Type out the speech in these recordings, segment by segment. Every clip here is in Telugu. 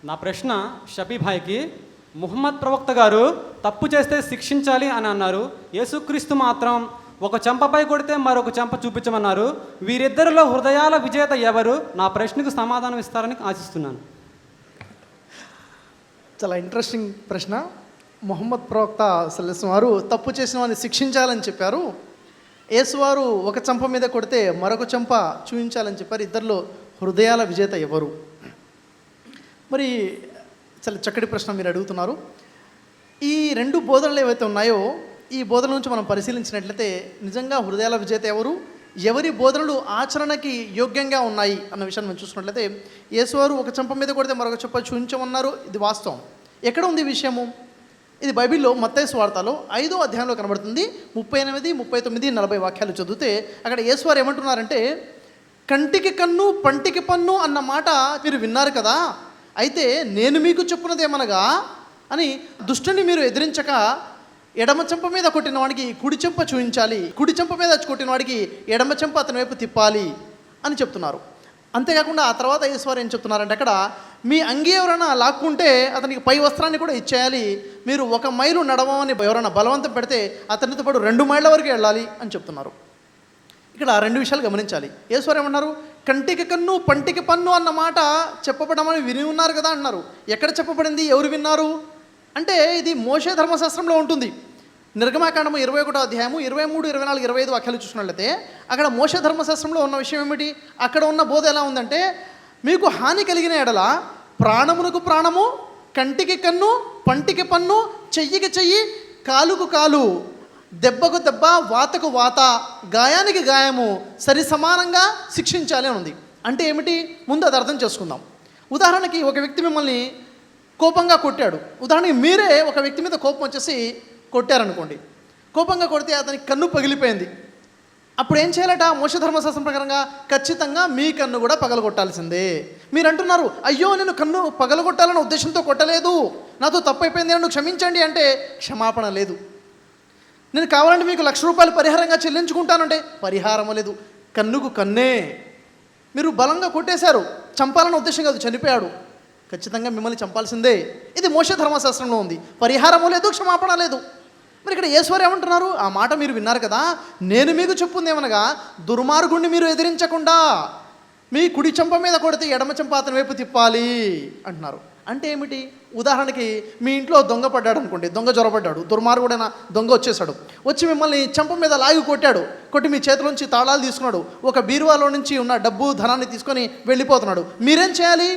నా ప్రశ్న షబీ భాయ్కి, ముహమ్మద్ ప్రవక్త గారు తప్పు చేస్తే శిక్షించాలి అని అన్నారు. యేసుక్రీస్తు మాత్రం ఒక చెంపపై కొడితే మరొక చెంప చూపించమన్నారు. వీరిద్దరిలో హృదయాల విజేత ఎవరు? నా ప్రశ్నకు సమాధానం ఇస్తారని ఆశిస్తున్నాను. చాలా ఇంట్రెస్టింగ్ ప్రశ్న. ముహమ్మద్ ప్రవక్త సల్లల్లాహు వారు తప్పు చేసిన వారిని శిక్షించాలని చెప్పారు. యేసువారు ఒక చెంప మీద కొడితే మరొక చెంప చూపించాలని చెప్పారు. ఇద్దరిలో హృదయాల విజేత ఎవరు? మరి చాలా చక్కటి ప్రశ్న మీరు అడుగుతున్నారు. ఈ రెండు బోధనలు ఏవైతే ఉన్నాయో ఈ బోధన నుంచి మనం పరిశీలించినట్లయితే నిజంగా హృదయాల విజేత ఎవరు, ఎవరి బోధనలు ఆచరణకి యోగ్యంగా ఉన్నాయి అన్న విషయాన్ని మనం చూసుకున్నట్లయితే, యేసువారు ఒక చెంప మీద కొడితే మరొక చెంప చూపించమన్నారు. ఇది వాస్తవం. ఎక్కడ ఉంది ఈ విషయము? ఇది బైబిల్లో మత్తయి సువార్తలో 5వ అధ్యాయంలో కనబడుతుంది. 38, 39, 40 వాక్యాలు చదివితే అక్కడ యేసువారు ఏమంటున్నారంటే, కంటికి కన్ను పంటికి పన్ను అన్న మాట మీరు విన్నారు కదా, అయితే నేను మీకు చెప్పున్నదేమనగా అని దుష్టుని మీరు ఎదిరించక ఎడమ చెంప మీద కొట్టిన వాడికి కుడి చెంప చూపించాలి, కుడి చెంప మీద కొట్టిన వాడికి ఎడమ చెంప అతని వైపు తిప్పాలి అని చెప్తున్నారు. అంతేకాకుండా ఆ తర్వాత యేసువారు ఏం చెప్తున్నారంటే, అక్కడ మీ అంగీ ఎవరైనా లాక్కుంటే అతనికి పై వస్త్రాన్ని కూడా ఇచ్చేయాలి, మీరు 1 మైలు నడవమని ఎవరైనా బలవంతం పెడితే అతనితో పాటు 2 మైళ్ళ వరకు వెళ్ళాలి అని చెప్తున్నారు. ఇక్కడ 2 విషయాలు గమనించాలి. యేసువారు ఏమన్నారు? కంటికి కన్ను పంటికి పన్ను అన్న మాట చెప్పబడమని విని ఉన్నారు కదా అన్నారు. ఎక్కడ చెప్పబడింది? ఎవరు విన్నారు అంటే ఇది మోషే ధర్మశాస్త్రంలో ఉంటుంది. నిర్గమాకాండము 21వ అధ్యాయము 23, 24, 25 వాక్యాలు చూసినట్లయితే అక్కడ మోషే ధర్మశాస్త్రంలో ఉన్న విషయం ఏమిటి? అక్కడ ఉన్న బోధ ఎలా ఉందంటే, మీకు హాని కలిగిన ఎడల ప్రాణమునకు ప్రాణము, కంటికి కన్ను, పంటికి పన్ను, చెయ్యికి చెయ్యి, కాలుకు కాలు, దెబ్బకు దెబ్బ, వాతకు వాత, గాయానికి గాయము సరి సమానంగా శిక్షించాలి అని ఉంది. అంటే ఏమిటి? ముందు అది అర్థం చేసుకుందాం. ఉదాహరణకి ఒక వ్యక్తి మిమ్మల్ని కోపంగా కొట్టాడు. ఉదాహరణకి మీరే ఒక వ్యక్తి మీద కోపం వచ్చేసి కొట్టారనుకోండి. కోపంగా కొడితే అతనికి కన్ను పగిలిపోయింది. అప్పుడు ఏం చేయాలట? మోషే ధర్మశాస్త్రం ప్రకారంగా ఖచ్చితంగా మీ కన్ను కూడా పగలగొట్టాల్సిందే. మీరు అంటున్నారు, అయ్యో నేను కన్ను పగలగొట్టాలన్న ఉద్దేశంతో కొట్టలేదు, నాతో తప్పైపోయింది, నన్ను క్షమించండి అంటే క్షమాపణ లేదు. నేను కావాలంటే మీకు ₹1,00,000 పరిహారంగా చెల్లించుకుంటానంటే పరిహారం లేదు. కన్నుకు కన్నే. మీరు బలంగా కొట్టేశారు, చంపాలన్న ఉద్దేశం కాదు, చనిపోయాడు, ఖచ్చితంగా మిమ్మల్ని చంపాల్సిందే. ఇది మోషే ధర్మశాస్త్రంలో ఉంది. పరిహారము లేదు, క్షమాపణ లేదు. మరి ఇక్కడ యేసువారు ఏమంటున్నారు? ఆ మాట మీరు విన్నారు కదా, నేను మీకు చెప్పుంది ఏమనగా దుర్మార్గుణ్ణి మీరు ఎదిరించకుండా మీ కుడి చెంప మీద కొడితే ఎడమ చెంప అతని వైపు తిప్పాలి అంటున్నారు. అంటే ఏమిటి? ఉదాహరణకి మీ ఇంట్లో దొంగ పడ్డాడు అనుకోండి, దొంగ జ్వరపడ్డాడు, దుర్మార్గుడైన దొంగ వచ్చేసాడు, వచ్చి మిమ్మల్ని చెంప మీద లాగి కొట్టాడు, కొట్టి మీ చేతిలోంచి తాళాలు తీసుకున్నాడు, ఒక బీరువాలో నుంచి ఉన్న డబ్బు ధనాన్ని తీసుకొని వెళ్ళిపోతున్నాడు. మీరేం చేయాలి?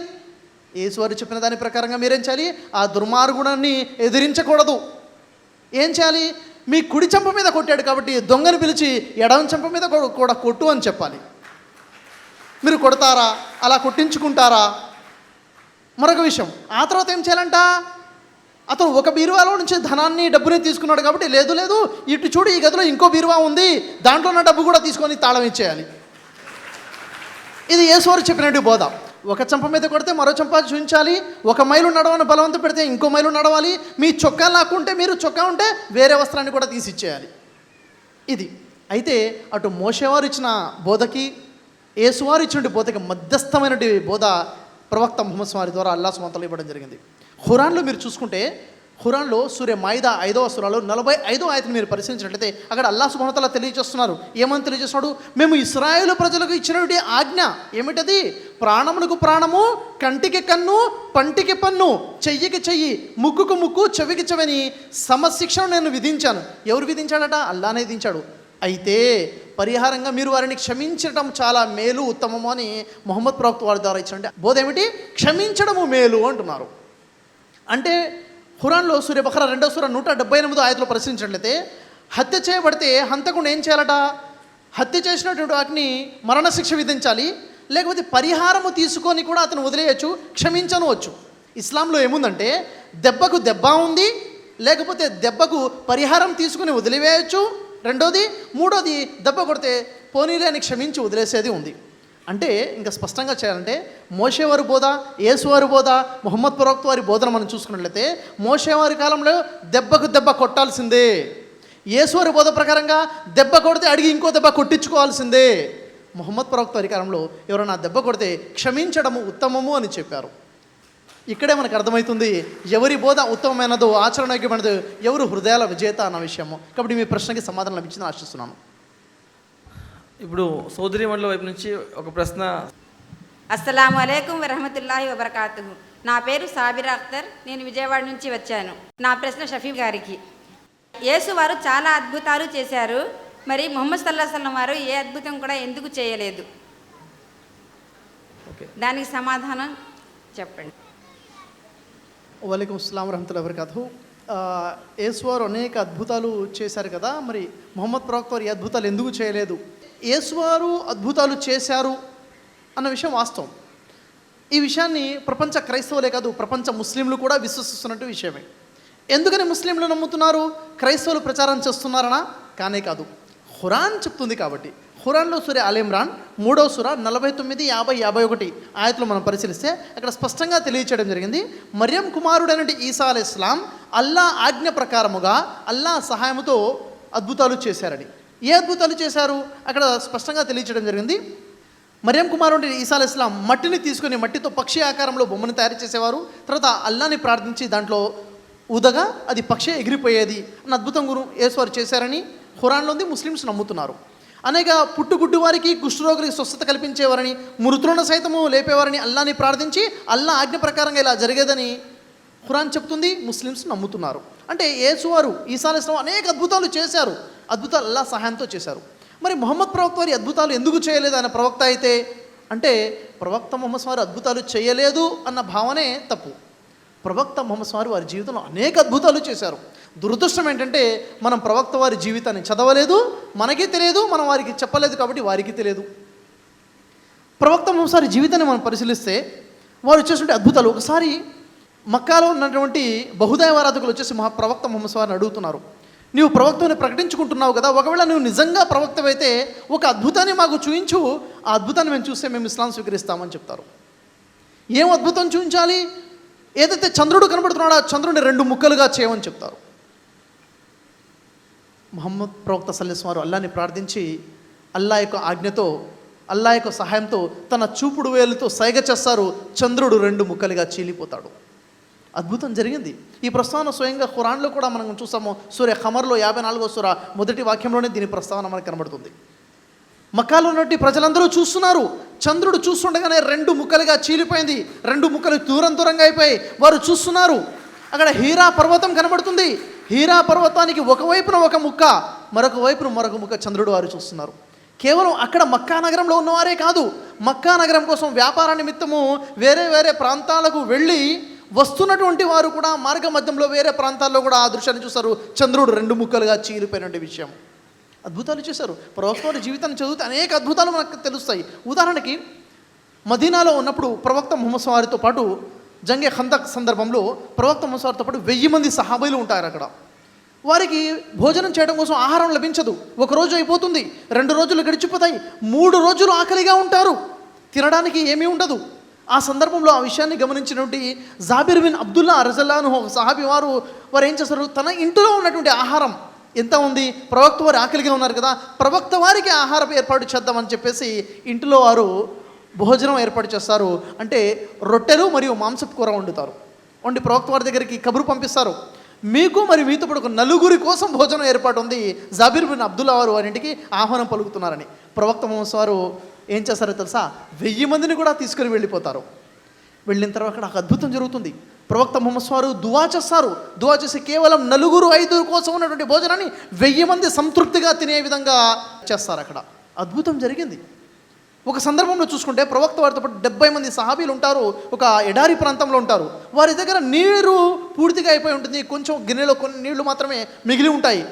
యేసువారు చెప్పిన దాని ప్రకారంగా మీరేం చేయాలి? ఆ దుర్మార్గుడాన్ని ఎదిరించకూడదు. ఏం చేయాలి? మీ కుడి చెంప మీద కొట్టాడు కాబట్టి దొంగని పిలిచి ఎడమ చెంప మీద కూడా కొట్టు అని చెప్పాలి. మీరు కొడతారా? అలా కొట్టించుకుంటారా? మరొక విషయం, ఆ తర్వాత ఏం చేయాలంట? అతను ఒక బీరువాలో నుంచి ధనాన్ని డబ్బుని తీసుకున్నాడు కాబట్టి లేదు లేదు ఇటు చూడు, ఈ గదిలో ఇంకో బీరువా ఉంది, దాంట్లో ఉన్న డబ్బు కూడా తీసుకొని తాళం ఇచ్చేయాలి. ఇది యేసువారు చెప్పినట్టు బోధ. ఒక చెంప మీద కొడితే మరో చెంప చూపించాలి, 1 మైలు నడవని బలవంతం పెడితే ఇంకో మైలు నడవాలి, మీ చొక్కా లాక్కుంటే మీరు చొక్కా ఉంటే వేరే వస్త్రాన్ని కూడా తీసి ఇచ్చేయాలి. ఇది అయితే అటు మోషేవారు ఇచ్చిన బోధకి యేసువారు ఇచ్చిన బోధకి మధ్యస్థమైనటువంటి బోధ ప్రవక్త ముహమ్మద్ వారి ద్వారా అల్లాహ్ సుబ్హానహు వ తఆలా ఇవ్వడం జరిగింది. ఖురాన్లో మీరు చూసుకుంటే, ఖురాన్లో సూర మాయిదా 5వ సూరాలో 45వ ఆయతను మీరు పరిశీలించినట్లయితే అక్కడ అల్లాహ్ సుబ్హానహు వ తఆలా తెలియజేస్తున్నారు. ఏమని తెలియజేస్తున్నాడు? మేము ఇశ్రాయేలు ప్రజలకు ఇచ్చినటువంటి ఆజ్ఞ ఏమిటది? ప్రాణములకు ప్రాణము, కంటికి కన్ను, పంటికి పన్ను, చెయ్యికి చెయ్యి, ముక్కుకు ముక్కు, చెవికి చెవిని సమశిక్షను నేను విధించాను. ఎవరు విధించాడట? అల్లానే విధించాడు. అయితే పరిహారంగా మీరు వారిని క్షమించడం చాలా మేలు, ఉత్తమము అని ముహమ్మద్ ప్రవక్త వారి ద్వారా ఇచ్చిన బోధ ఏమిటి? క్షమించడము మేలు అంటున్నారు. అంటే ఖురాన్లో సూర బఖరా 2వ సూర 178వ ఆయతలో పరిశీలించినట్లయితే హత్య చేయబడితే హంతకుడు ఏం చేయాలట? హత్య చేసినటువంటి వాటిని మరణశిక్ష విధించాలి, లేకపోతే పరిహారము తీసుకొని కూడా అతను వదిలేయచ్చు, క్షమించనవచ్చు. ఇస్లాంలో ఏముందంటే దెబ్బకు దెబ్బ ఉంది, లేకపోతే దెబ్బకు పరిహారం తీసుకుని వదిలివేయచ్చు, రెండోది, మూడోది దెబ్బ కొడితే పోనీలే అని క్షమించి వదిలేసేది ఉంది. అంటే ఇంకా స్పష్టంగా చేయాలంటే మోషేవారి బోధ, యేసువారి బోధ, ముహమ్మద్ ప్రవక్త వారి బోధన మనం చూసుకున్నట్లయితే మోషేవారి కాలంలో దెబ్బకు దెబ్బ కొట్టాల్సిందే. యేసువారి బోధ ప్రకారంగా దెబ్బ కొడితే అడిగి ఇంకో దెబ్బ కొట్టించుకోవాల్సిందే. ముహమ్మద్ ప్రవక్త వారి కాలంలో ఎవరైనా దెబ్బ కొడితే క్షమించడము ఉత్తమము అని చెప్పారు. ఇక్కడే మనకు అర్థమవుతుంది ఎవరి బోధ ఉత్తమమైనదో ఆచరణయోగ్యమైనదో, ఎవరు హృదయాల విజేత అన్న విషయము. కాబట్టి మీ ప్రశ్నకి సమాధానం లభించిందని ఆశిస్తున్నాను. ఇప్పుడు సోదరి మండల వైపు నుంచి ఒక ప్రశ్న. అస్సలాము అలైకుం వరహమతుల్లాహి వబర్కాతుహు. నా పేరు సాబిరా అఖ్తర్, నేను విజయవాడ నుంచి వచ్చాను. నా ప్రశ్న షఫీ గారికి. యేసు వారు చాలా అద్భుతాలు చేశారు, మరి ముహమ్మద్ సల్లల్లాహు అలైహి వసల్లం వారు ఏ అద్భుతం కూడా ఎందుకు చేయలేదు? దానికి సమాధానం చెప్పండి. వలైకుం అస్సలాం వరహమతుల్లాహి వబరకాతుహు. యేసువారు అనేక అద్భుతాలు చేశారు కదా, మరి ముహమ్మద్ ప్రవక్త వారు ఈ అద్భుతాలు ఎందుకు చేయలేదు? యేసువారు అద్భుతాలు చేశారు అన్న విషయం వాస్తవం. ఈ విషయాన్ని ప్రపంచ క్రైస్తవులే కాదు, ప్రపంచ ముస్లింలు కూడా విశ్వసిస్తున్నట్టు విషయమే. ఎందుకని ముస్లింలు నమ్ముతున్నారు? క్రైస్తవులు ప్రచారం చేస్తున్నారనా? కానే కాదు, ఖురాన్ చెప్తుంది కాబట్టి. ఖురాన్లో సూర అల్ ఇమ్రాన్ 3వ సూర 49, 50, 51 ఆయతులు మనం పరిశీలిస్తే అక్కడ స్పష్టంగా తెలియచేయడం జరిగింది. మర్యం కుమారుడైనటువంటి ఈసా అలైహిస్సలాం అల్లా ఆజ్ఞ ప్రకారముగా అల్లా సహాయంతో అద్భుతాలు చేశారని. ఏ అద్భుతాలు చేశారు అక్కడ స్పష్టంగా తెలియచేయడం జరిగింది. మర్యం కుమారుడు ఈసా అలైహిస్సలాం మట్టిని తీసుకొని మట్టితో పక్షి ఆకారంలో బొమ్మను తయారు చేసేవారు. తర్వాత అల్లాని ప్రార్థించి దాంట్లో ఊదగా అది పక్షి ఎగిరిపోయేది అన్న అద్భుతం యేసువారు చేశారని ఖురాన్లో ఉంది. ముస్లిమ్స్ నమ్ముతున్నారు. అనేక పుట్టుగుడ్డు వారికి, కుష్ఠరోగులకు స్వస్థత కల్పించేవారని, మృతులను సైతము లేపేవారని అల్లాని ప్రార్థించి అల్లా ఆజ్ఞ ప్రకారంగా ఇలా జరిగేదని ఖురాన్ చెప్తుంది. ముస్లిమ్స్ నమ్ముతున్నారు. అంటే యేసువారు ఈసా అలైహిస్సలాం అనేక అద్భుతాలు చేశారు. అద్భుతాలు అల్లా సహాయంతో చేశారు. మరి ముహమ్మద్ ప్రవక్త వారి అద్భుతాలు ఎందుకు చేయలేదు? ఆయన ప్రవక్త అయితే అంటే ప్రవక్త ముహమ్మద్ వారు అద్భుతాలు చేయలేదు అన్న భావనే తప్పు. ప్రవక్త ముహమ్మద్ వారి జీవితంలో అనేక అద్భుతాలు చేశారు. దురదృష్టం ఏంటంటే మనం ప్రవక్త వారి జీవితాన్ని చదవలేదు, మనకి తెలియదు, మనం వారికి చెప్పలేదు కాబట్టి వారికి తెలియదు. ప్రవక్త ముహమ్మద్ వారి జీవితాన్ని మనం పరిశీలిస్తే వారు చేసినటువంటి అద్భుతాలు. ఒకసారి మక్కాలో ఉన్నటువంటి బహుదైవారాధకులు వచ్చేసి ప్రవక్త ముహమ్మద్ వారిని అడుగుతున్నారు, నీవు ప్రవక్తని ప్రకటించుకుంటున్నావు కదా, ఒకవేళ నువ్వు నిజంగా ప్రవక్తవైతే ఒక అద్భుతాన్ని మాకు చూయించు, ఆ అద్భుతాన్ని మేము చూస్తే మేము ఇస్లాం స్వీకరిస్తామని చెప్తారు. ఏం అద్భుతం చూపించాలి? ఏదైతే చంద్రుడు కనబడుతున్నాడో ఆ చంద్రుడిని 2 ముక్కలుగా చేయమని చెప్తారు. ముహమ్మద్ ప్రవక్త సల్లల్లాహు అలైహి వసల్లం వారు అల్లాని ప్రార్థించి అల్లా యొక్క ఆజ్ఞతో, అల్లా యొక్క సహాయంతో తన చూపుడు వేలుతో సైగ చేస్తారు. చంద్రుడు 2 ముక్కలుగా చీలిపోతాడు. అద్భుతం జరిగింది. ఈ ప్రస్తావన స్వయంగా ఖురాన్లో కూడా మనం చూసాము. సూర ఖమర్లో 54వ సూర 1వ వాక్యంలోనే దీని ప్రస్తావన మనకు కనబడుతుంది. మక్కాలో ఉన్నటువంటి ప్రజలందరూ చూస్తున్నారు. చంద్రుడు చూస్తుండగానే 2 ముక్కలుగా చీలిపోయింది. 2 ముక్కలు దూరంగా అయిపోయి వారు చూస్తున్నారు. అక్కడ హీరా పర్వతం కనబడుతుంది. హీరా పర్వతానికి ఒకవైపున ఒక ముక్క, మరొక వైపున మరొక ముక్క చంద్రుడు వారు చూస్తున్నారు. కేవలం అక్కడ మక్కా నగరంలో ఉన్నవారే కాదు, మక్కా నగరం కోసం వ్యాపార నిమిత్తము వేరే ప్రాంతాలకు వెళ్ళి వస్తున్నటువంటి వారు కూడా మార్గ మధ్యంలో వేరే ప్రాంతాల్లో కూడా ఆ దృశ్యాన్ని చూస్తారు. చంద్రుడు 2 ముక్కలుగా చీలిపోయినటువంటి విషయం. అద్భుతాలు చేశారు. ప్రవక్త వారి జీవితాన్ని చదివితే అనేక అద్భుతాలు మనకు తెలుస్తాయి. ఉదాహరణకి మదీనాలో ఉన్నప్పుడు ప్రవక్త ముహమ్మద్ వారితో పాటు జంగే ఖందక్ సందర్భంలో ప్రవక్త ముహమ్మద్ వారితో పాటు 1000 మంది సహాబీలు ఉంటారు. అక్కడ వారికి భోజనం చేయడం కోసం ఆహారం లభించదు. 1 రోజు అయిపోతుంది, 2 రోజులు గడిచిపోతాయి, 3 రోజులు ఆకలిగా ఉంటారు, తినడానికి ఏమీ ఉండదు. ఆ సందర్భంలో ఆ విషయాన్ని గమనించినటువంటి జాబిర్ బిన్ అబ్దుల్లా రజల్లాను ఒక సహాబీ వారు ఏం చేస్తారు, తన ఇంటిలో ఉన్నటువంటి ఆహారం ఎంత ఉంది, ప్రవక్త వారు ఆకలిగా ఉన్నారు కదా, ప్రవక్త వారికి ఆహారం ఏర్పాటు చేద్దామని చెప్పేసి ఇంటిలో వారు భోజనం ఏర్పాటు చేస్తారు. అంటే రొట్టెలు మరియు మాంసపు కూర వండుతారు. వండి ప్రవక్త వారి దగ్గరికి కబురు పంపిస్తారు, మీకు మరి మీతో పాటు ఒక 4 కోసం భోజనం ఏర్పాటు ఉంది, జాబిర్ బిన్ అబ్దుల్లా వారు వారింటికి ఆహ్వానం పలుకుతున్నారని. ప్రవక్త ముహమ్మద్ వారు ఏం చేస్తారో తెలుసా, 1000 మందిని కూడా తీసుకుని వెళ్ళిపోతారు. వెళ్ళిన తర్వాత అక్కడ ఒక అద్భుతం జరుగుతుంది. ప్రవక్త ముహమ్మద్ వారు దువా చేస్తారు. దువా చేసి కేవలం 4-5 కోసం ఉన్నటువంటి భోజనాన్ని 1000 మంది సంతృప్తిగా తినే విధంగా చేస్తారు. అక్కడ అద్భుతం జరిగింది. ఒక సందర్భంలో చూసుకుంటే ప్రవక్త వారితో పాటు 70 మంది సహాబీలు ఉంటారు. ఒక ఎడారి ప్రాంతంలో ఉంటారు. వారి దగ్గర నీరు పూర్తిగా అయిపోయి ఉంటుంది. కొంచెం గిన్నెలో కొన్ని నీళ్లు మాత్రమే మిగిలి ఉంటాయి.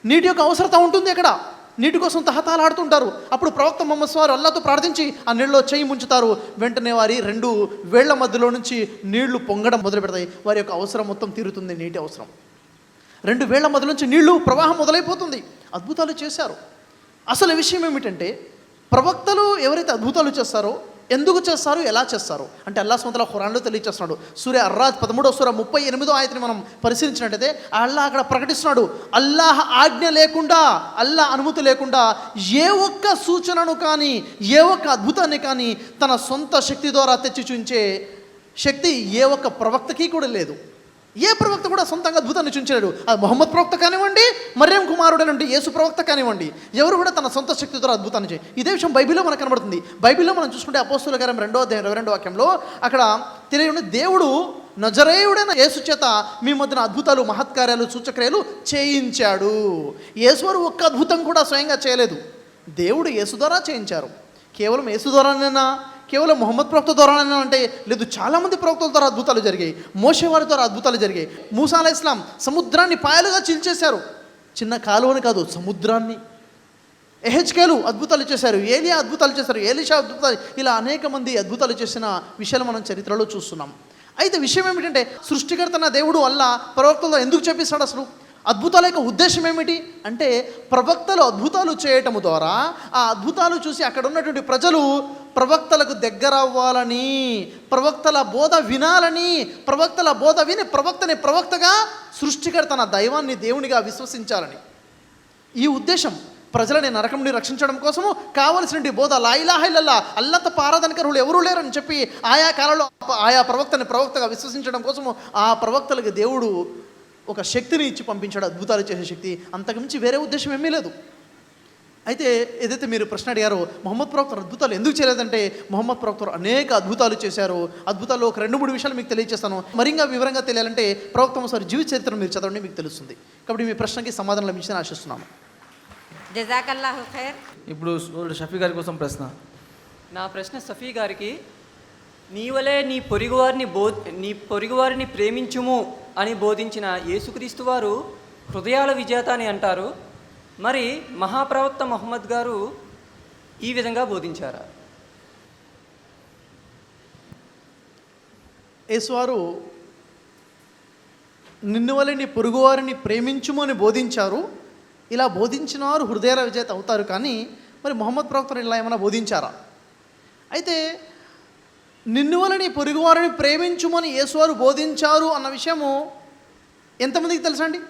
నీటి యొక్క అవసరత ఉంటుంది. అక్కడ నీటి కోసం తహతాలాడుతుంటారు. అప్పుడు ప్రవక్త ముహమ్మద్ వారు అల్లాతో ప్రార్థించి ఆ నీళ్ళలో చేయి ముంచుతారు. వెంటనే వారి 2 వేళ్ల మధ్యలో నుంచి నీళ్లు పొంగడం మొదలు పెడతాయి. వారి యొక్క అవసరం మొత్తం తీరుతుంది. నీటి అవసరం 2 వేళ్ల మధ్య నుంచి నీళ్లు ప్రవాహం మొదలైపోతుంది. అద్భుతాలు చేశారు. అసలు విషయం ఏమిటంటే ప్రవక్తలు ఎవరైతే అద్భుతాలు చేస్తారో ఎందుకు చేస్తారు, ఎలా చేస్తారు అంటే అల్లాహ్ సుబ్హానహు వ తఆలా ఖురాన్లో తెలియజేస్తున్నాడు. సూర అర్రాద్ 13వ సూర 38వ ఆయతని మనం పరిశీలించినట్టయితే అల్లాహ్ అక్కడ ప్రకటిస్తున్నాడు, అల్లాహ్ ఆజ్ఞ లేకుండా, అల్లాహ్ అనుమతి లేకుండా ఏ ఒక్క సూచనను కానీ ఏ ఒక్క అద్భుతాన్ని కానీ తన సొంత శక్తి ద్వారా తెచ్చి చూపించే శక్తి ఏ ఒక్క ప్రవక్తకి కూడా లేదు. ఏ ప్రవక్త కూడా సొంతంగా అద్భుతాన్ని చూపించాడు. అది మొహమ్మద్ ప్రవక్త కానివ్వండి, మర్యం కుమారుడనంటే యేసు ప్రవక్త కానివ్వండి, ఎవరు కూడా తన సొంత శక్తి ద్వారా అద్భుతాన్ని చేయి. ఇదే విషయం బైబిల్లో మనకు కనబడుతుంది. బైబిల్లో మనం చూసుకుంటే అపోస్తుల కార్యం 2వ అధ్యాయం 22వ వాక్యంలో అక్కడ తెలియని దేవుడు నజరేయుడైన యేసు చేత మీ మధ్యన అద్భుతాలు, మహత్కార్యాలు, సూచక్రియలు చేయించాడు. యేసువారు ఒక్క అద్భుతం కూడా స్వయంగా చేయలేదు, దేవుడు యేసు ద్వారా చేయించారు. కేవలం యేసు ద్వారానేనా, కేవలం మొహమ్మద్ ప్రవక్త ద్వారానే అంటే లేదు, చాలామంది ప్రవక్తల ద్వారా అద్భుతాలు జరిగాయి. మోషే వారి ద్వారా అద్భుతాలు జరిగాయి. మూసా అలైహిస్సలాం సముద్రాన్ని పాయలుగా చీల్చేశారు, చిన్న కాలువని కాదు సముద్రాన్ని. ఎహెచ్కేలు అద్భుతాలు చేశారు, ఏలియా అద్భుతాలు చేశారు, ఎలీషా అద్భుతాలు, ఇలా అనేక మంది అద్భుతాలు చేసిన విషయాలు మనం చరిత్రలో చూస్తున్నాం. అయితే విషయం ఏమిటంటే సృష్టికర్తన దేవుడు అల్లా ప్రవక్తలతో ఎందుకు చెప్పిస్తాడు? అసలు అద్భుతాల యొక్క ఉద్దేశం ఏమిటి అంటే ప్రవక్తలు అద్భుతాలు చేయటం ద్వారా ఆ అద్భుతాలు చూసి అక్కడ ఉన్నటువంటి ప్రజలు ప్రవక్తలకు దగ్గర అవ్వాలని, ప్రవక్తల బోధ వినాలని, ప్రవక్తల బోధ విని ప్రవక్తని ప్రవక్తగా, సృష్టికర్తన దైవాన్ని దేవునిగా విశ్వసించాలని. ఈ ఉద్దేశం ప్రజలని నరకం నుండి రక్షించడం కోసము కావలసిన బోధ లా ఇలాహ ఇల్లల్లాహ్, అల్లా తప్ప ఆరాధనకరులు ఎవరూ లేరని చెప్పి ఆయా కాలంలో ఆయా ప్రవక్తని ప్రవక్తగా విశ్వసించడం కోసము ఆ ప్రవక్తలకు దేవుడు ఒక శక్తిని ఇచ్చి పంపించాడు, అద్భుతాలు చేసే శక్తి. అంతకుమించి వేరే ఉద్దేశం ఏమీ లేదు. అయితే ఏదైతే మీరు ప్రశ్న అడిగారో మొహమ్మద్ ప్రవక్త అద్భుతాలు ఎందుకు చేయలేదంటే మొహమ్మద్ ప్రవక్త అనేక అద్భుతాలు చేశారు. అద్భుతాల్లో ఒక 2-3 విషయాలు మీకు తెలియజేస్తాను. మరింగా వివరంగా తెలియాలంటే ప్రవక్త ఒకసారి జీవిత చరిత్రను మీరు చదవండి, మీకు తెలుస్తుంది. కాబట్టి మీ ప్రశ్నకి సమాధానం లభించిందని ఆశిస్తున్నాము. జజాకల్లాహు ఖైర్. ఇప్పుడు షఫీ గారి కోసం ప్రశ్న. నా ప్రశ్న సఫీ గారికి, నీవలే నీ పొరుగువారిని ప్రేమించుము అని బోధించిన యేసుక్రీస్తు వారు హృదయాల విజేత అని అంటారు. మరి మహాప్రవక్త మొహమ్మద్ గారు ఈ విధంగా బోధించారా? యేసువారు నిన్ను వలె నీ పొరుగువారిని ప్రేమించుము అని బోధించారు. ఇలా బోధించిన వారు హృదయాల విజేత అవుతారు. కానీ మరి మొహమ్మద్ ప్రవక్త ఇలా ఏమైనా బోధించారా? అయితే నిన్ను వలె నీ పొరుగువారిని ప్రేమించుమని యేసువారు బోధించారు అన్న విషయము ఎంతమందికి తెలుసా అండి?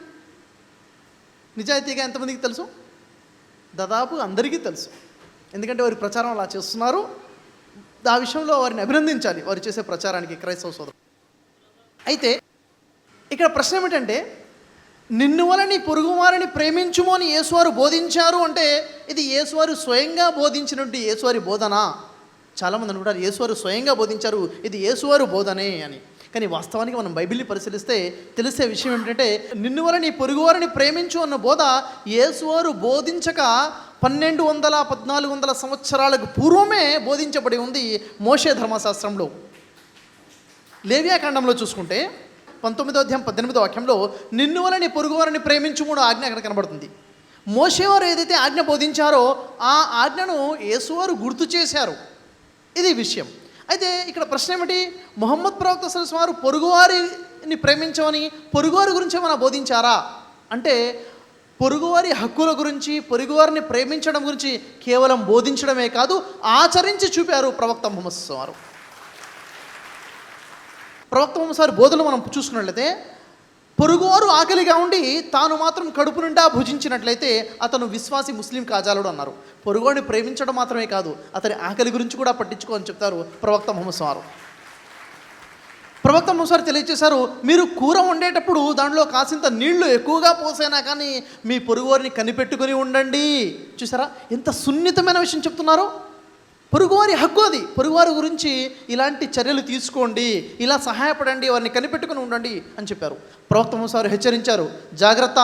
నిజాయితీగా ఎంతమందికి తెలుసు? దాదాపు అందరికీ తెలుసు. ఎందుకంటే వారి ప్రచారం అలా చేస్తున్నారు. ఆ విషయంలో వారిని అభినందించాలి, వారు చేసే ప్రచారానికి, క్రైస్తవ సోదరులు. అయితే ఇక్కడ ప్రశ్న ఏమిటంటే నిన్ను వలె నీ పొరుగువారిని ప్రేమించుము అని యేసువారు బోధించారు అంటే ఇది యేసువారు స్వయంగా బోధించినట్టు యేసువారి బోధన. చాలామంది అనుకుంటారు యేసువారు స్వయంగా బోధించారు, ఇది యేసువారు బోధనే అని. కానీ వాస్తవానికి మనం బైబిల్ని పరిశీలిస్తే తెలిసే విషయం ఏమిటంటే నిన్ను వలె నీ పొరుగువారిని ప్రేమించు అన్న బోధ యేసువారు బోధించక 1200-1400 సంవత్సరాలకు పూర్వమే బోధించబడి ఉంది మోషే ధర్మశాస్త్రంలో. లేవియాకాండంలో చూసుకుంటే 19వ అధ్యాయం 18వ వాక్యంలో నిన్ను వలె నీ పొరుగువారిని ప్రేమించుము ఆజ్ఞ అక్కడ కనబడుతుంది. మోషేవారు ఏదైతే ఆజ్ఞ బోధించారో ఆ ఆజ్ఞను యేసువారు గుర్తు చేశారు. ఇది విషయం. అయితే ఇక్కడ ప్రశ్న ఏమిటి? మొహమ్మద్ ప్రవక్త సల్లల్లాహు అలైహి వసల్లం పొరుగువారిని ప్రేమించమని పొరుగువారి గురించి ఏమైనా బోధించారా అంటే పొరుగువారి హక్కుల గురించి, పొరుగువారిని ప్రేమించడం గురించి కేవలం బోధించడమే కాదు, ఆచరించి చూపారు ప్రవక్త ముహమ్మద్ సల్లల్లాహు అలైహి వసల్లం. ప్రవక్త ముహమ్మద్ సల్లల్లాహు బోధనలు మనం చూసుకున్నట్లయితే పొరుగువారు ఆకలిగా ఉండి తాను మాత్రం కడుపు నిండా భుజించినట్లయితే అతను విశ్వాసి, ముస్లిం కాజాలడు అన్నారు. పొరుగువాడిని ప్రేమించడం మాత్రమే కాదు, అతని ఆకలి గురించి కూడా పట్టించుకోని చెప్తారు ప్రవక్త ముహమ్మద్ సల్లల్లాహు అలైహి వసల్లం. ప్రవక్త ముహమ్మద్ సల్లల్లాహు తెలియజేశారు, మీరు కూర వండేటప్పుడు దాంట్లో కాసింత నీళ్లు ఎక్కువగా పోసైనా కానీ మీ పొరుగువారిని కనిపెట్టుకుని ఉండండి. చూసారా ఎంత సున్నితమైన విషయం చెప్తున్నారు? పొరుగువారి హక్కు అది. పొరుగువారి గురించి ఇలాంటి చర్యలు తీసుకోండి, ఇలా సహాయపడండి, వారిని కనిపెట్టుకుని ఉండండి అని చెప్పారు. ప్రవక్త ముహమ్మద్ సల్లల్లాహు హెచ్చరించారు, జాగ్రత్త,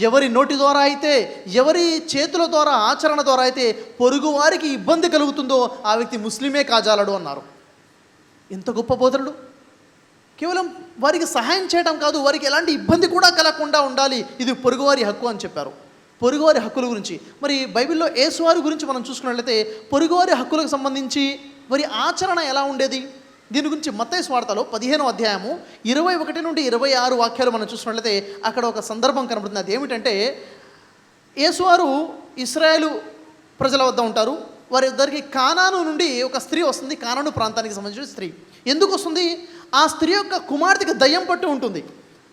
ఎవరి నోటి ద్వారా అయితే, ఎవరి చేతుల ద్వారా, ఆచరణ ద్వారా అయితే పొరుగువారికి ఇబ్బంది కలుగుతుందో ఆ వ్యక్తి ముస్లిమే కాజాలడు అన్నారు. ఎంత గొప్ప బోధనలు! కేవలం వారికి సహాయం చేయడం కాదు, వారికి ఎలాంటి ఇబ్బంది కూడా కలగకుండా ఉండాలి, ఇది పొరుగువారి హక్కు అని చెప్పారు. పొరుగువారి హక్కుల గురించి మరి బైబిల్లో యేసువారి గురించి మనం చూసుకున్నట్లయితే పొరుగువారి హక్కులకు సంబంధించి వారి ఆచరణ ఎలా ఉండేది? దీని గురించి మత్తయి సువార్తలో 15వ అధ్యాయము 21 నుండి 26 వాక్యాలు మనం చూసుకున్నట్లయితే అక్కడ ఒక సందర్భం కనబడుతుంది. అది ఏమిటంటే యేసువారు ఇశ్రాయేలు ప్రజల వద్ద ఉంటారు. వారి ఇద్దరికి కానాను నుండి ఒక స్త్రీ వస్తుంది. కానాను ప్రాంతానికి సంబంధించిన స్త్రీ. ఎందుకు వస్తుంది? ఆ స్త్రీ యొక్క కుమార్తెకి దయ్యం పట్టి ఉంటుంది.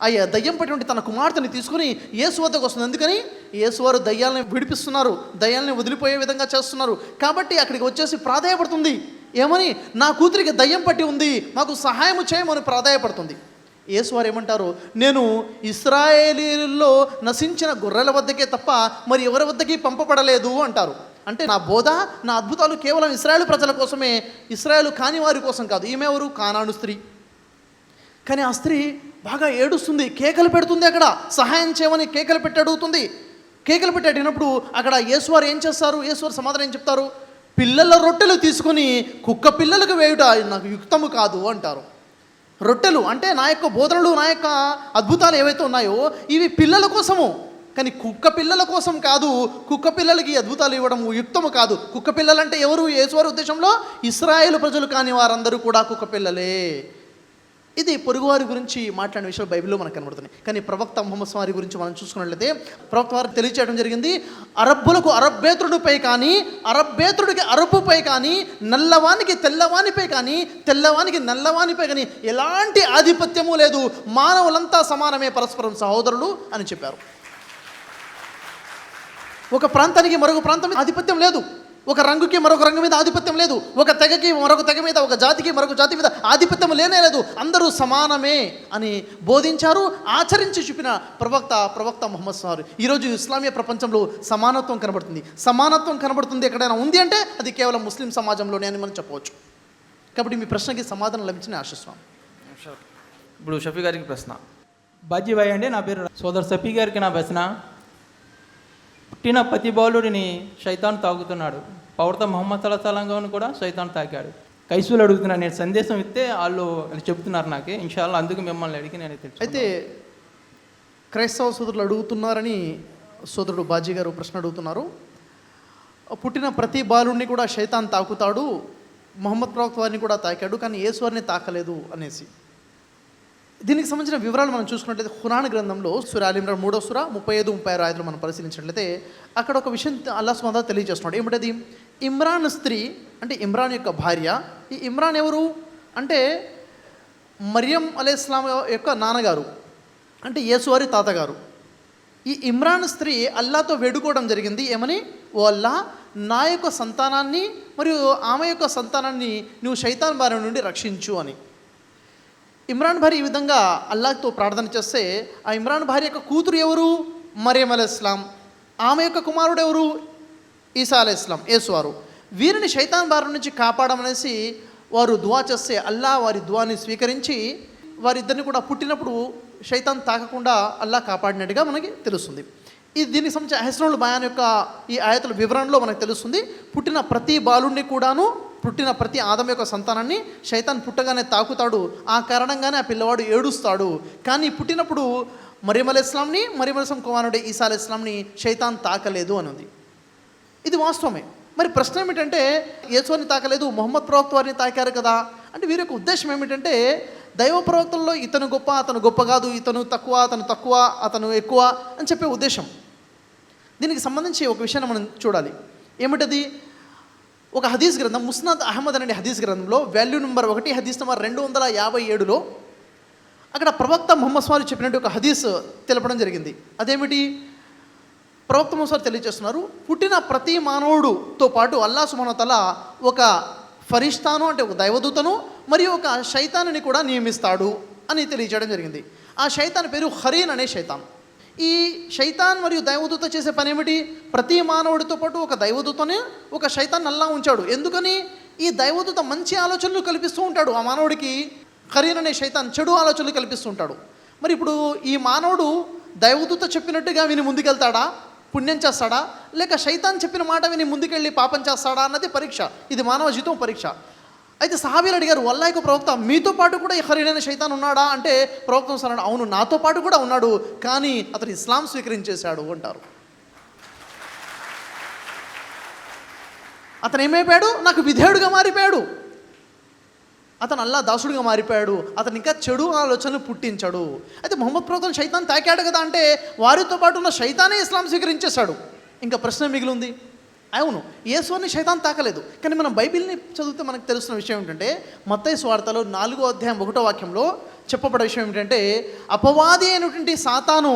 అయ్యా దయ్యం పట్టి తన కుమార్తెని తీసుకుని యేసు వద్దకు వస్తుంది. ఎందుకని? యేసువారు దయ్యాలని విడిపిస్తున్నారు, దయ్యాలని వదిలిపోయే విధంగా చేస్తున్నారు. కాబట్టి అక్కడికి వచ్చేసి ప్రాధేయపడుతుంది, ఏమని? నా కూతురికి దయ్యం పట్టి ఉంది, మాకు సహాయం చేయమని ప్రాధాయపడుతుంది. యేసువారు ఏమంటారు? నేను ఇశ్రాయేలీల్లో నశించిన గొర్రెల వద్దకే తప్ప మరి ఎవరి వద్దకి పంపబడలేదు అంటారు. అంటే నా బోధ, నా అద్భుతాలు కేవలం ఇశ్రాయేలు ప్రజల కోసమే, ఇశ్రాయేలు కాని వారి కోసం కాదు. ఈమె ఎవరు? కానాను స్త్రీ. కానీ ఆ స్త్రీ బాగా ఏడుస్తుంది, కేకలు పెడుతుంది. అక్కడ సహాయం చేయమని కేకలు పెట్టి అడుగుతుంది. కేకలు పెట్టి అడిగినప్పుడు అక్కడ యేసువారు ఏం చేస్తారు? యేసువారు సమాధానం ఏం చెప్తారు? పిల్లల రొట్టెలు తీసుకొని కుక్క పిల్లలకు వేయుట నాకు యుక్తము కాదు అంటారు. రొట్టెలు అంటే నా యొక్క బోధనలు, నా యొక్క అద్భుతాలు ఏవైతే ఉన్నాయో ఇవి పిల్లల కోసము, కానీ కుక్క పిల్లల కోసం కాదు. కుక్క పిల్లలకి అద్భుతాలు ఇవ్వడం యుక్తము కాదు. కుక్క పిల్లలంటే ఎవరు? యేసువారి ఉద్దేశంలో ఇశ్రాయేలు ప్రజలు కాని వారందరూ కూడా కుక్క పిల్లలే. ఇది పొరుగువారి గురించి మాట్లాడిన విషయాలు బైబిల్లో మనకు కనబడుతున్నాయి. కానీ ప్రవక్త ముహమ్మద్ వారి గురించి మనం చూసుకున్నట్లయితే ప్రవక్త వారికి తెలియచేయడం జరిగింది, అరబ్బులకు అరబ్బేతుడిపై కానీ, అరబ్బేతుడికి అరబ్బుపై కానీ, నల్లవానికి తెల్లవానిపై కానీ, తెల్లవానికి నల్లవానిపై కానీ ఎలాంటి ఆధిపత్యము లేదు, మానవులంతా సమానమే, పరస్పరం సహోదరులు అని చెప్పారు. ఒక ప్రాంతానికి మరొక ప్రాంతం మీద ఆధిపత్యం లేదు, ఒక రంగుకి మరొక రంగు మీద ఆధిపత్యం లేదు, ఒక తెగకి మరొక తెగ మీద, ఒక జాతికి మరొక జాతి మీద ఆధిపత్యం లేనే లేదు, అందరూ సమానమే అని బోధించారు, ఆచరించి చూపిన ప్రవక్త ముహమ్మద్ వారు. ఈరోజు ఇస్లామీయ ప్రపంచంలో సమానత్వం కనబడుతుంది. సమానత్వం కనబడుతుంది ఎక్కడైనా ఉంది అంటే అది కేవలం ముస్లిం సమాజంలోనే అని మనం చెప్పవచ్చు. కాబట్టి మీ ప్రశ్నకి సమాధానం లభించిన ఆశిస్తాం. ఇప్పుడు షఫీ గారికి ప్రశ్న. బాజీబాయ్ అండి నా పేరు. సోదరు షఫీ గారికి నా ప్రశ్న. పుట్టిన ప్రతి బాలుడిని శైతాన్ తాకుతున్నాడు. ప్రవక్త ముహమ్మద్ సల్లాల్లాహు కూడా శైతాన్ తాకాడు. కైసులు అడుగుతున్నాను, నేను సందేశం ఇస్తే వాళ్ళు చెబుతున్నారు నాకే, ఇన్షాల్లా అందుకు మిమ్మల్ని అడిగి నేను తెలుసు. అయితే క్రైస్తవ సోదరులు అడుగుతున్నారని సోదరుడు బాజీ గారు ప్రశ్న అడుగుతున్నారు. పుట్టిన ప్రతి బాలుడిని కూడా శైతాన్ తాకుతాడు, ముహమ్మద్ ప్రవక్త వారిని కూడా తాకాడు, కానీ యేసువారిని తాకలేదు అనేసి. దీనికి సంబంధించిన వివరాలు మనం చూసుకున్నట్లయితే ఖురాన్ గ్రంథంలో సూరా అల్ ఇమ్రాన్ 3వ సూరా 35-36 ఆయతులు మనం పరిశీలించినట్లయితే అక్కడ ఒక విషయం అల్లాహ్ సుబ్హానహు వ తఆలా తెలియజేస్తున్నాడు. ఏమిటది? ఇమ్రాన్ స్త్రీ అంటే ఇమ్రాన్ యొక్క భార్య. ఈ ఇమ్రాన్ ఎవరు అంటే మరియం అలైహిస్సలాం యొక్క నాన్నగారు, అంటే యేసువారి తాతగారు. ఈ ఇమ్రాన్ స్త్రీ అల్లాతో వేడుకోవడం జరిగింది. ఏమని? ఓ అల్లా, నా యొక్క సంతానాన్ని మరియు ఆమె యొక్క సంతానాన్ని నువ్వు శైతాన్ బారి నుండి రక్షించు అని. ఇమ్రాన్ భార్య ఈ విధంగా అల్లాహ్తో ప్రార్థన చేస్తే ఆ ఇమ్రాన్ భార్య యొక్క కూతురు ఎవరు? మరియం అలైహిస్సలాం. ఆమె యొక్క కుమారుడు ఎవరు? ఈసా అలైహిస్సలాం, యేసువారు. వీరిని శైతాన్ బారి నుంచి కాపాడమనేసి వారు దువా చేస్తే అల్లాహ్ వారి దువాని స్వీకరించి వారిద్దరిని కూడా పుట్టినప్పుడు శైతాన్ తాకకుండా అల్లాహ్ కాపాడినట్టుగా మనకి తెలుస్తుంది. ఇది దీనికి సంబంధించిన హెస్రోల్ బయాన్ యొక్క ఈ ఆయతుల వివరణలో మనకు తెలుస్తుంది. పుట్టిన ప్రతి బాలుడిని కూడాను, పుట్టిన ప్రతి ఆదం యొక్క సంతానాన్ని శైతాన్ పుట్టగానే తాకుతాడు. ఆ కారణంగానే ఆ పిల్లవాడు ఏడుస్తాడు. కానీ పుట్టినప్పుడు మరియం అలైహిస్సలాంని, మరియం అలైహిస్సలాం కుమారుడు ఈసా అలైహిస్సలాంని శైతాన్ తాకలేదు అని ఉంది. ఇది వాస్తవమే. మరి ప్రశ్న ఏమిటంటే యేసుని తాకలేదు, ముహమ్మద్ ప్రవక్త వారిని తాకారు కదా అంటే వీరి యొక్క ఉద్దేశం ఏమిటంటే దైవ ప్రవక్తల్లో ఇతను గొప్ప, అతను గొప్ప కాదు, ఇతను తక్కువ, అతను తక్కువ, అతను ఎక్కువ అని చెప్పే ఉద్దేశం. దీనికి సంబంధించి ఒక విషయాన్ని మనం చూడాలి. ఏమిటది? ఒక హదీస్ గ్రంథం ముస్నద్ అహ్మద్ అనే హదీస్ గ్రంథంలో వాల్యూ నెంబర్ 1 హదీస్ నెంబర్ 257లో అక్కడ ప్రవక్త ముహమ్మద్ వారు చెప్పినట్టు ఒక హదీస్ తెలపడం జరిగింది. అదేమిటి? ప్రవక్త ముహమ్మద్ వారు తెలియజేస్తున్నారు, పుట్టిన ప్రతి మానవుడుతో పాటు అల్లాహ్ సుబ్హానహు వ తఆలా ఒక ఫరిష్తాను అంటే ఒక దైవదూతను మరియు ఒక శైతాన్ని కూడా నియమిస్తాడు అని తెలియజేయడం జరిగింది. ఆ శైతాన్ పేరు ఖరీన్ అనే శైతాన్. ఈ శైతాన్ మరియు దైవదూత చేసే పని ఏమిటి? ప్రతి మానవుడితో పాటు ఒక దైవదూతని ఒక శైతాన్ అల్లాహ్ ఉంచాడు. ఎందుకని? ఈ దైవదూత మంచి ఆలోచనలు కల్పిస్తూ ఉంటాడు ఆ మానవుడికి. ఖరీన్ అనే శైతాన్ చెడు ఆలోచనలు కల్పిస్తూ ఉంటాడు. మరి ఇప్పుడు ఈ మానవుడు దైవదూత చెప్పినట్టుగా విని ముందుకెళ్తాడా, పుణ్యం చేస్తాడా, లేక శైతాన్ చెప్పిన మాట విని ముందుకెళ్ళి పాపం చేస్తాడా అన్నది పరీక్ష. ఇది మానవ జీవితం పరీక్ష. అయితే సహాబీలు అడిగారు, వల్లాహ్ ప్రవక్త మీతో పాటు కూడా ఈ ఖరీన్ అనే శైతాన్ ఉన్నాడా అంటే ప్రవక్త అన్నాడు, అవును నాతో పాటు కూడా ఉన్నాడు, కానీ అతను ఇస్లాం స్వీకరించేశాడు అంటారు. అతను ఏమైపోయాడు? నాకు విధేయుడుగా మారిపోయాడు. అతను అల్లాహ్ దాసుడుగా మారిపోయాడు. అతను ఇంకా చెడు ఆలోచనలు పుట్టించాడు. అయితే ముహమ్మద్ ప్రవక్తను శైతాన్ తాకాడు కదా అంటే వారితో పాటు ఉన్న శైతానే ఇస్లాం స్వీకరించేశాడు. ఇంకా ప్రశ్న మిగిలింది. అవును, యేసుని శైతాన్ తాకలేదు. కానీ మనం బైబిల్ని చదివితే మనకు తెలుస్తున్న విషయం ఏంటంటే మత్తయి సువార్తలో 4వ అధ్యాయం 1వ వాక్యంలో చెప్పబడే విషయం ఏంటంటే అపవాది అయినటువంటి సాతాను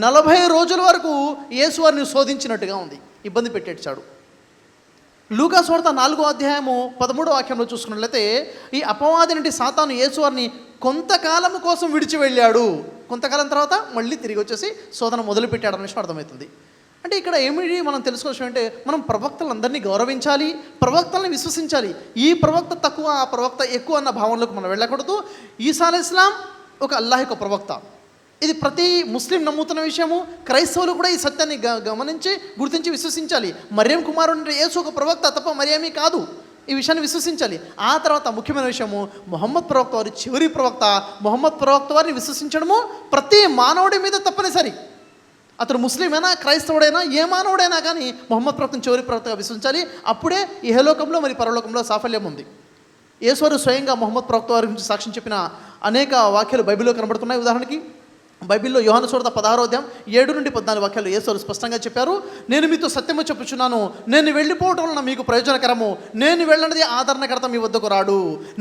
40 రోజుల వరకు యేసువారిని శోధించినట్టుగా ఉంది, ఇబ్బంది పెట్టేశాడు. లూకా సువార్త 4వ అధ్యాయము 13వ వాక్యంలో చూసుకున్నట్లయితే ఈ అపవాది నుండి సాతాను యేసువారిని కొంతకాలం కోసం విడిచి వెళ్ళాడు, కొంతకాలం తర్వాత మళ్ళీ తిరిగి వచ్చేసి శోధన మొదలుపెట్టాడు అనే విషయం అర్థమవుతుంది. అంటే ఇక్కడ ఏమిటి మనం తెలుసుకోవచ్చు అంటే మనం ప్రవక్తలందరినీ గౌరవించాలి, ప్రవక్తలను విశ్వసించాలి. ఈ ప్రవక్త తక్కువ ఆ ప్రవక్త ఎక్కువ అన్న భావనలోకి మనం వెళ్ళకూడదు. ఈసా అలైహిస్సలాం ఒక అల్లాహ్ యొక్క ప్రవక్త, ఇది ప్రతి ముస్లిం నమ్ముతున్న విషయము. క్రైస్తవులు కూడా ఈ సత్యాన్ని గమనించి గుర్తించి విశ్వసించాలి. మరియం కుమారుడు యేసు ఒక ప్రవక్త తప్ప మరియమీ కాదు, ఈ విషయాన్ని విశ్వసించాలి. ఆ తర్వాత ముఖ్యమైన విషయము మొహమ్మద్ ప్రవక్త వారి చివరి ప్రవక్త. మొహమ్మద్ ప్రవక్త వారిని విశ్వసించడము ప్రతి మానవుడి మీద తప్పనిసరి. అతడు ముస్లిమైనా క్రైస్తవుడైనా ఏ మానవుడైనా కానీ మొహమ్మద్ ప్రవక్తను చివరి ప్రవక్తగా విశ్వసించాలి. అప్పుడే ఇహలోకంలో మరి పరలోకంలో సాఫల్యం ఉంది. యేసువారు స్వయంగా మొహమ్మద్ ప్రవక్త వారి గురించి సాక్ష్యం చెప్పిన అనేక వాక్యాలు బైబిల్లో కనబడుతున్నాయి. ఉదాహరణకి బైబిల్లో యోహాను సువార్త 16వ అధ్యాయం 7 నుండి 14 వాక్యాలు యేసువారు స్పష్టంగా చెప్పారు, నేను మీతో సత్యము చెప్పుచున్నాను, నేను వెళ్ళిపోవటం వలన మీకు ప్రయోజనకరము, నేను వెళ్ళినది ఆదరణకర్త మీ వద్దకు రాడు,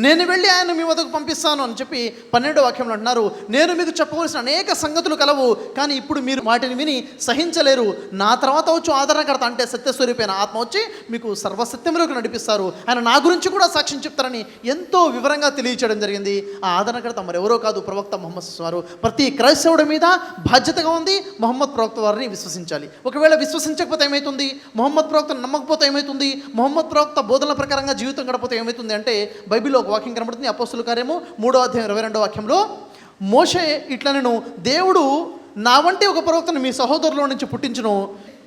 నేను వెళ్ళి ఆయన మీ వద్దకు పంపిస్తాను అని చెప్పి 12వ వాక్యంలో అంటున్నారు. నేను మీకు చెప్పవలసిన అనేక సంగతులు కలవు, కానీ ఇప్పుడు మీరు వాటిని విని సహించలేరు. నా తర్వాత వచ్చి ఆదరణకర్త అంటే సత్యస్వరూపైన ఆత్మ వచ్చి మీకు సర్వసత్యంలోకి నడిపిస్తారు, ఆయన నా గురించి కూడా సాక్ష్యం చెప్తారని ఎంతో వివరంగా తెలియచేయడం జరిగింది. ఆ ఆదరణకర్త మరెవరో కాదు, ప్రవక్త ముహమ్మద్ వారు. ప్రతి క్రైస్తవుడి మీద బాధ్యతగా ఉంది మొహమ్మద్ ప్రవక్త వారిని విశ్వసించాలి. ఒకవేళ విశ్వసించకపోతే ఏమవుతుంది, మొహమ్మద్ ప్రవక్తను నమ్మకపోతే ఏమవుతుంది, మొహమ్మద్ ప్రవక్త బోధనల ప్రకారంగా జీవితం గడపోతే ఏమవుతుంది అంటే బైబిల్లో ఒక వాక్యం కనబడుతుంది. అపోస్తుల కార్యము 3వ అధ్యాయం 22వ వాక్యంలో, మోషే ఇట్లా నేను దేవుడు నా వంటి ఒక ప్రవక్తను మీ సహోదరులో నుంచి పుట్టించును,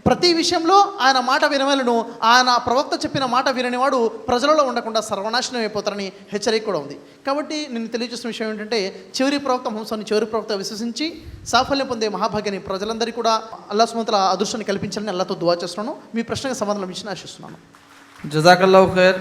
ప్రతి విషయంలో ఆయన మాట వినవలను, ఆయన ప్రవక్త చెప్పిన మాట విననివాడు ప్రజలలో ఉండకుండా సర్వనాశనం అయిపోతారని హెచ్చరిక కూడా ఉంది. కాబట్టి నేను తెలియజేస్తున్న విషయం ఏంటంటే చివరి ప్రవక్త ముహమ్మద్ని చివరి ప్రవక్త విశ్వసించి సాఫల్యం పొందే మహాభాగ్యాన్ని ప్రజలందరికీ కూడా అల్లాహ్ సుబ్హానహు వ తఆలా అదృష్టాన్ని కల్పించాలని అల్లాహ్తో దువా చేస్తున్నాను. మీ ప్రశ్నకు సమాధానం ఇచ్చి ఆశిస్తున్నాను. జజాకల్లాహు ఖైర్.